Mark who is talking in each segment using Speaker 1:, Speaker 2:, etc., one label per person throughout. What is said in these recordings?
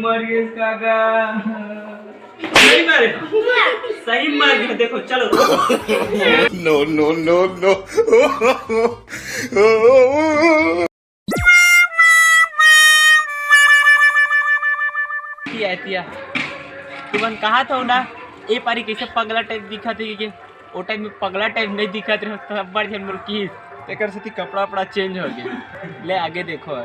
Speaker 1: मर गए काका। सही मारे, सही मार गया। देखो चलो। No no no no. तुमन कहा था ना ए पारी कैसे पगला टाइप दिखा थे कि ओ टाइम में पगला टाइप नहीं दिखा थे सब बार जन मुर्की एकर से कपड़ा वपड़ा चेंज हो गया। ले आगे देखो।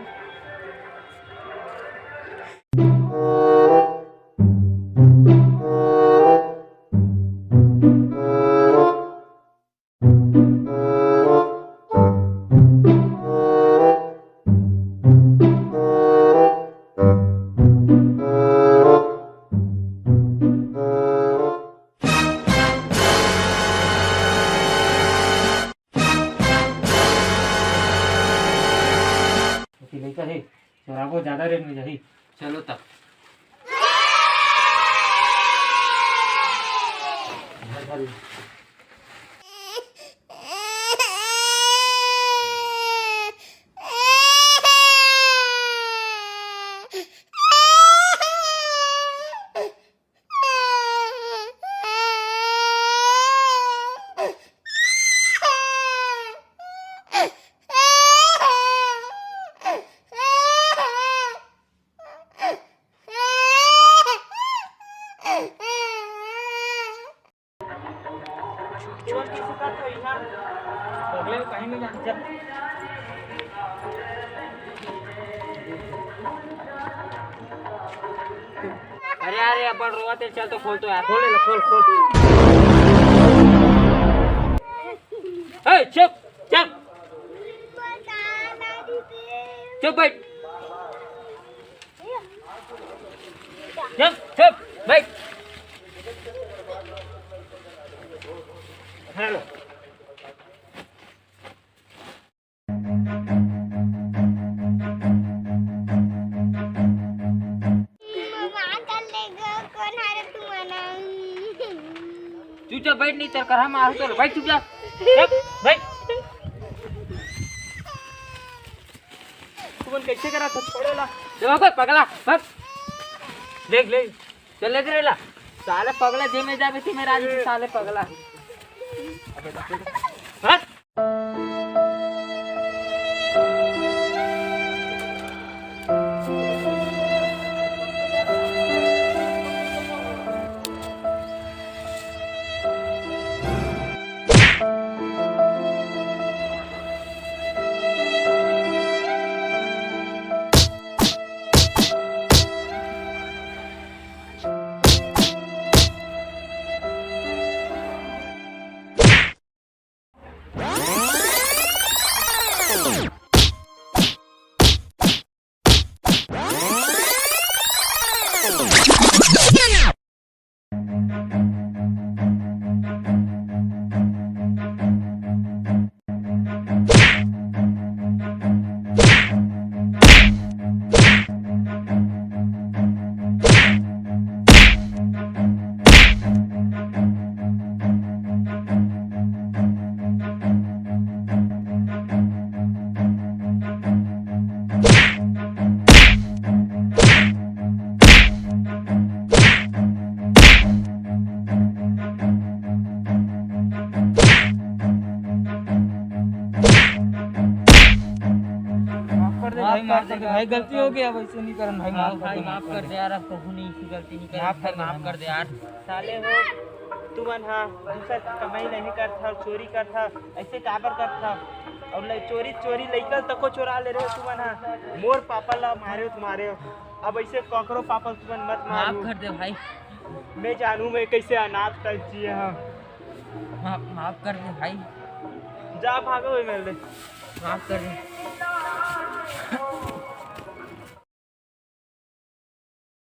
Speaker 1: चोरा को ज्यादा रेट में जाही। चलो तब चोर किसी का था यहाँ बगले में कहीं नहीं जाना। अरे अरे अपन रोते चल तो खोल तो यार। खोल ले खोल खोल। ए चुप चुप चुप बैठ चुप चुप बैठ। हेलो चुपचाप बैठ नहीं तर कर मार तो बैठ चुपचाप बैठ। तुमन कैसे करा था छोड़ेला देखो पगला भाग देख ले चल ले रे ला साले पगला जे में जाबे थी मेरा आज साले पगला। हाँ? भाई गलती हो गया वैसे नहीं करन भाई माफ कर दे यार। कहूं नहीं की गलती नहीं कर माफ कर दे यार। साले हो तुमन हां दूसरा कमाई नहीं करता चोरी करता ऐसे काबर करता और चोरी चोरी लइका तको चोरा ले रहे हो तुमन हां। मोर पापा ला मारे हो तुम्हारे अब ऐसे ककरो पापा तुमन मत मारो। माफ कर दे भाई मैं जानू मैं कैसे अनाथ टाइप जिए हां। माफ कर दे भाई जा भागो मेरे माफ कर दे।